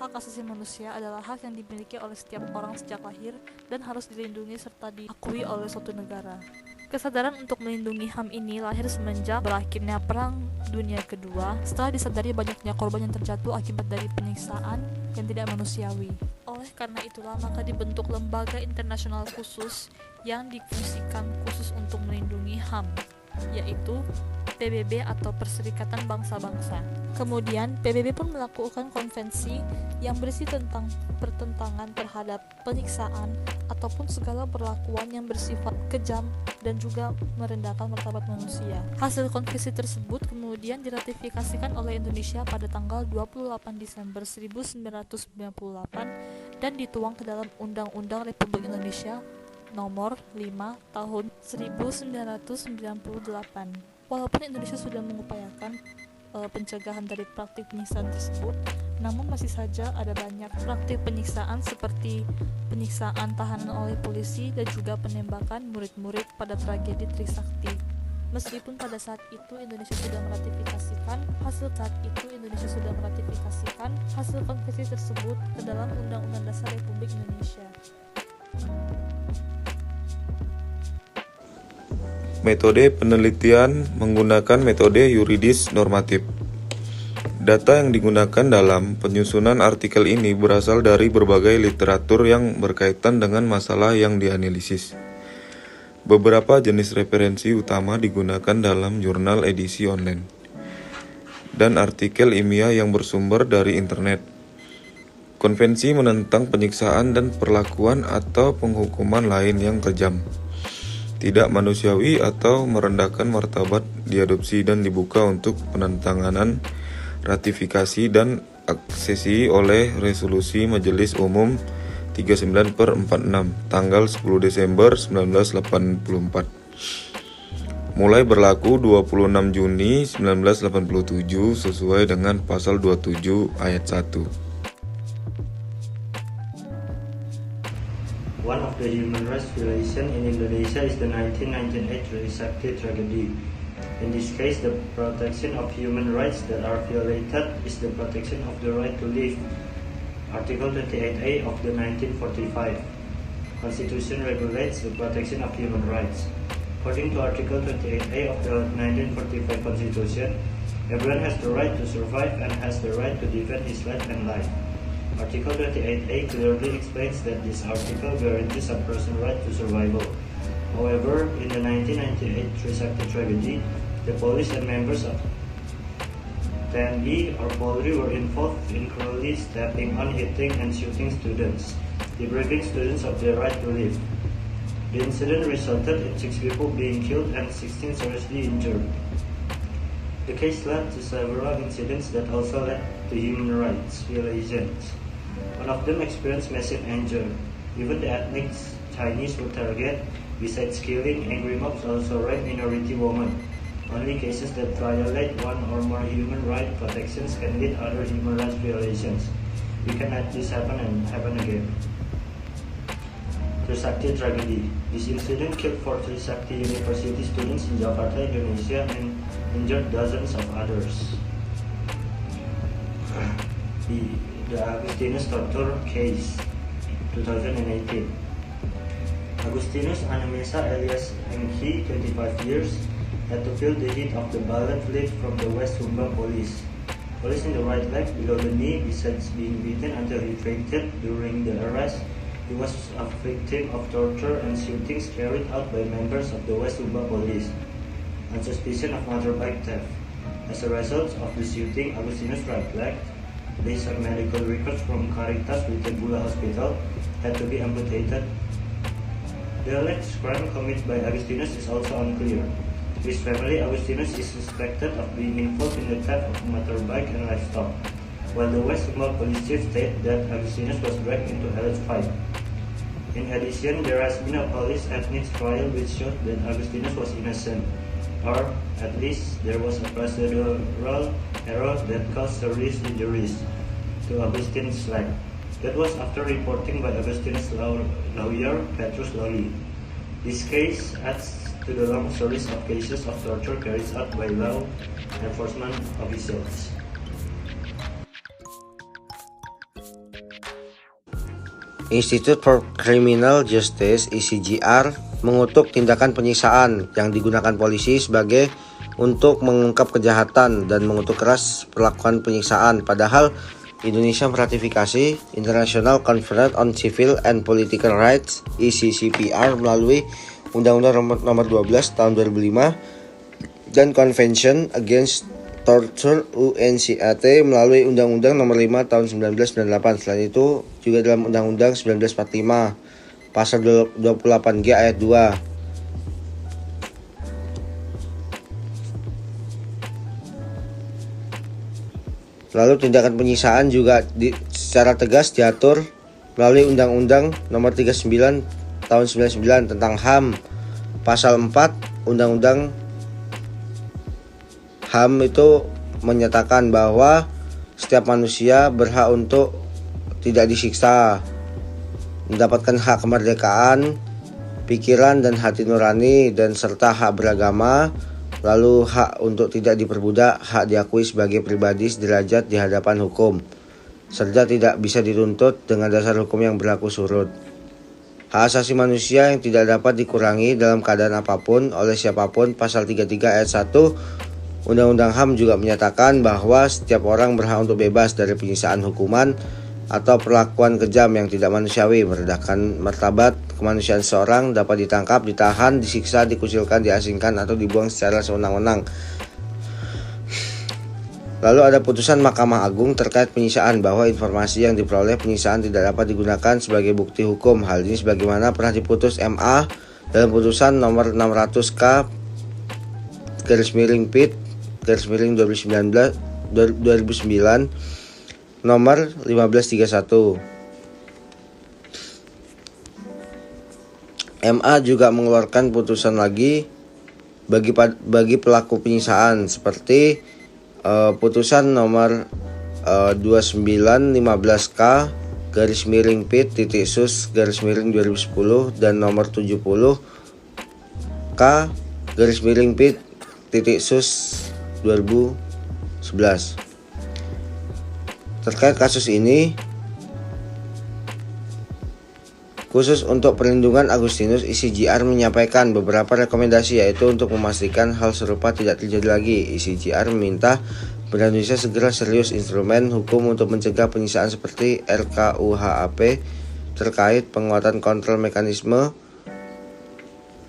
hak asasi manusia adalah hak yang dimiliki oleh setiap orang sejak lahir dan harus dilindungi serta diakui oleh suatu negara. Kesadaran untuk melindungi HAM ini lahir semenjak berakhirnya Perang Dunia Kedua, setelah disadari banyaknya korban yang terjatuh akibat dari penyiksaan yang tidak manusiawi. Oleh karena itulah, maka dibentuk lembaga internasional khusus yang difungsikan khusus untuk melindungi HAM, yaitu PBB atau Perserikatan Bangsa-Bangsa. Kemudian, PBB pun melakukan konvensi yang berisi tentang pertentangan terhadap penyiksaan ataupun segala perlakuan yang bersifat kejam dan juga merendahkan martabat manusia. Hasil konvensi tersebut kemudian diratifikasikan oleh Indonesia pada tanggal 28 Desember 1998 dan dituang ke dalam Undang-Undang Republik Indonesia Nomor 5 Tahun 1998. Walaupun Indonesia sudah mengupayakan pencegahan dari praktik penyiksaan tersebut, namun masih saja ada banyak praktik penyiksaan seperti penyiksaan tahanan oleh polisi dan juga penembakan murid-murid pada tragedi Trisakti. Meskipun pada saat itu Indonesia sudah meratifikasikan hasil konvensi tersebut ke dalam Undang-Undang Dasar Republik Indonesia. Metode penelitian menggunakan metode yuridis normatif. Data yang digunakan dalam penyusunan artikel ini berasal dari berbagai literatur yang berkaitan dengan masalah yang dianalisis. Beberapa jenis referensi utama digunakan dalam jurnal edisi online dan artikel ilmiah yang bersumber dari internet. Konvensi menentang penyiksaan dan perlakuan atau penghukuman lain yang kejam, tidak manusiawi atau merendahkan martabat diadopsi dan dibuka untuk penandatanganan, ratifikasi dan aksesi oleh Resolusi Majelis Umum 39/46 tanggal 10 Desember 1984. Mulai berlaku 26 Juni 1987 sesuai dengan pasal 27 ayat 1. One of the human rights violations in Indonesia is the 1998 Trisakti tragedy. In this case, the protection of human rights that are violated is the protection of the right to live. Article 28A of the 1945 Constitution regulates the protection of human rights. According to Article 28A of the 1945 Constitution, everyone has the right to survive and has the right to defend his life and life. Article 28A clearly explains that this article guarantees a person's right to survival. However, in the 1998 Trisakti tragedy, the police and members of TNI or Polri were involved in cruelly stepping on, hitting, and shooting students, depriving students of their right to live. The incident resulted in 6 people being killed and 16 seriously injured. The case led to several incidents that also led to human rights violations. One of them experienced massive anger. Even the ethnic Chinese were targeted. Besides killing, angry mobs also raped minority women. Only cases that violate one or more human rights protections can lead other human rights violations. We can let this happen and happen again. Trisakti tragedy. This incident killed 4 Trisakti University students in Jakarta, Indonesia, and injured dozens of others. The Agustinus torture case, 2018. Agustinus Anemesa alias Engki, 25 years, had to feel the heat of the bullet lead from the West Sumba police. Police in the right leg below the knee, besides being beaten until he fainted during the arrest. He was a victim of torture and shootings carried out by members of the West Sumba police on suspicion of motorbike theft. As a result of the shooting, Agustinus' right leg, based on medical records from Caritas Witebula Hospital, had to be amputated. The alleged crime committed by Agustinus is also unclear. His family, Agustinus, is suspected of being involved in the theft of motorbike and livestock, while the West Sumba police chief stated that Agustinus was dragged into alleged fight. In addition, there has been a police ethics trial which showed that Agustinus was innocent, or at least there was a procedural error that caused serious injuries to Agustin's leg. That was after reporting by Agustinus' lawyer, Petrus Loli. This case adds to the long series of cases of torture carried out by law enforcement officials. Institute for Criminal Justice (ICJR) mengutuk tindakan penyiksaan yang digunakan polisi sebagai untuk mengungkap kejahatan dan mengutuk keras perlakuan penyiksaan. Padahal Indonesia meratifikasi International Conference on Civil and Political Rights (ICCPR) melalui Undang-Undang Nomor 12 Tahun 2005 dan Convention Against Torture UNCAT melalui Undang-Undang Nomor 5 Tahun 1998. Selain itu juga dalam Undang-Undang 1945 Pasal 28G Ayat 2. Lalu tindakan penyiksaan juga secara tegas diatur melalui Undang-Undang Nomor 39 Tahun 99 tentang HAM. Pasal 4 Undang-Undang HAM itu menyatakan bahwa setiap manusia berhak untuk tidak disiksa, mendapatkan hak kemerdekaan, pikiran dan hati nurani, dan serta hak beragama. Lalu hak untuk tidak diperbudak, hak diakui sebagai pribadi sederajat di hadapan hukum, serta tidak bisa dituntut dengan dasar hukum yang berlaku surut. Hak asasi manusia yang tidak dapat dikurangi dalam keadaan apapun oleh siapapun. Pasal 33 ayat 1 Undang-Undang HAM juga menyatakan bahwa setiap orang berhak untuk bebas dari penyiksaan hukuman atau perlakuan kejam yang tidak manusiawi, merendahkan martabat kemanusiaan seseorang, dapat ditangkap, ditahan, disiksa, dikucilkan, diasingkan, atau dibuang secara sewenang-wenang. Lalu ada putusan Mahkamah Agung terkait penyiksaan bahwa informasi yang diperoleh penyiksaan tidak dapat digunakan sebagai bukti hukum. Hal ini sebagaimana pernah diputus MA dalam putusan nomor 600K /PIT/2009 nomor 1531. MA juga mengeluarkan putusan lagi bagi pelaku penyiksaan seperti putusan nomor 2915K /PIT/sus/2010 dan nomor 70K /PIT/sus/2011. Terkait kasus ini, khusus untuk perlindungan Agustinus, ICJR menyampaikan beberapa rekomendasi, yaitu untuk memastikan hal serupa tidak terjadi lagi. ICJR meminta pemerintah Indonesia segera serius instrumen hukum untuk mencegah penyiksaan seperti RKUHP terkait penguatan kontrol mekanisme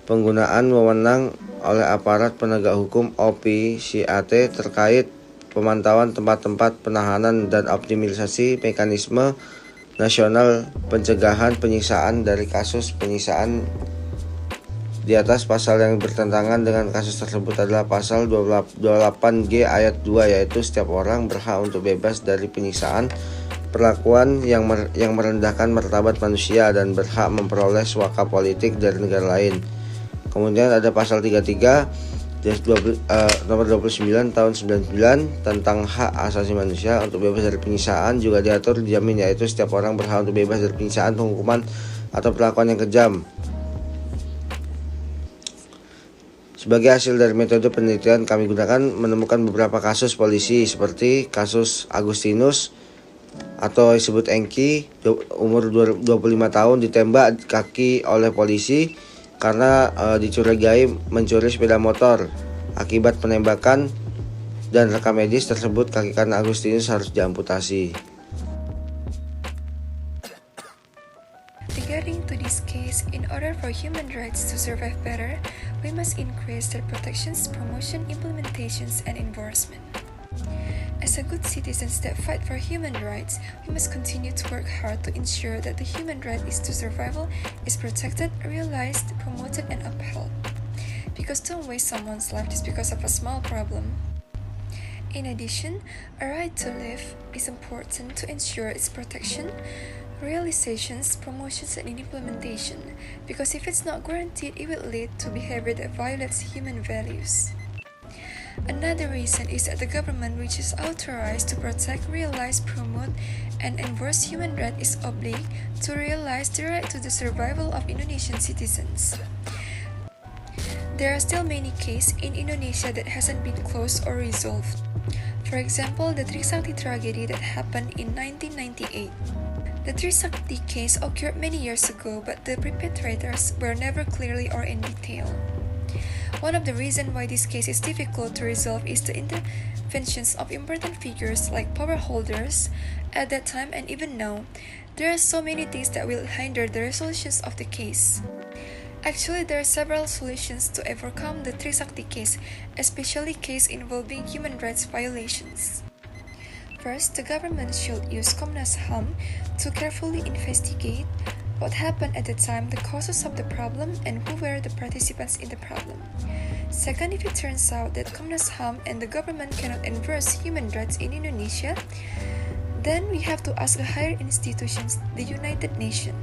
penggunaan wewenang oleh aparat penegak hukum OPCAT terkait pemantauan tempat-tempat penahanan dan optimalisasi mekanisme nasional pencegahan penyiksaan. Dari kasus penyiksaan di atas, pasal yang bertentangan dengan kasus tersebut adalah pasal 28G ayat 2, yaitu setiap orang berhak untuk bebas dari penyiksaan, perlakuan yang merendahkan martabat manusia, dan berhak memperoleh suaka politik dari negara lain. Kemudian ada pasal 33 nomor 29 tahun 99 tentang hak asasi manusia untuk bebas dari penyiksaan juga diatur dijamin, yaitu setiap orang berhak untuk bebas dari penyiksaan, penghukuman, atau perlakuan yang kejam. Sebagai hasil dari metode penelitian kami gunakan menemukan beberapa kasus polisi seperti kasus Agustinus atau disebut Engki, umur 25 tahun, ditembak kaki oleh polisi karena dicurigai mencuri sepeda motor. Akibat penembakan dan rekam medis tersebut, kaki kanan Agustinus harus diamputasi. Regarding to this case, in order for human rights to survive better, we must increase their protections, promotion, implementations, and enforcement. As a good citizens that fight for human rights, we must continue to work hard to ensure that the human right is to survival is protected, realized, promoted, and upheld. Because don't waste someone's life just because of a small problem. In addition, a right to live is important to ensure its protection, realizations, promotions, and implementation. Because if it's not guaranteed, it will lead to behavior that violates human values. Another reason is that the government, which is authorized to protect, realize, promote, and enforce human rights, is obliged to realize the right to the survival of Indonesian citizens. There are still many cases in Indonesia that hasn't been closed or resolved. For example, the Trisakti tragedy that happened in 1998. The Trisakti case occurred many years ago, but the perpetrators were never clearly or in detail. One of the reasons why this case is difficult to resolve is the interventions of important figures like power holders. At that time and even now, there are so many things that will hinder the resolutions of the case. Actually, there are several solutions to overcome the Trisakti case, especially case involving human rights violations. First, the government should use Komnas HAM to carefully investigate what happened at the time, the causes of the problem, and who were the participants in the problem. Second, if it turns out that Komnas HAM and the government cannot enforce human rights in Indonesia, then we have to ask a higher institution, the United Nations.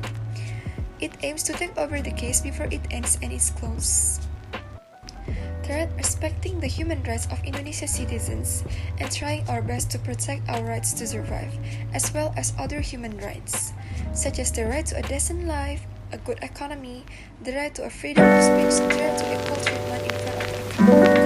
It aims to take over the case before it ends and is closed. Third, respecting the human rights of Indonesian citizens and trying our best to protect our rights to survive, as well as other human rights, such as the right to a decent life, a good economy, the right to a freedom of speech, the right to equal treatment in front of the law.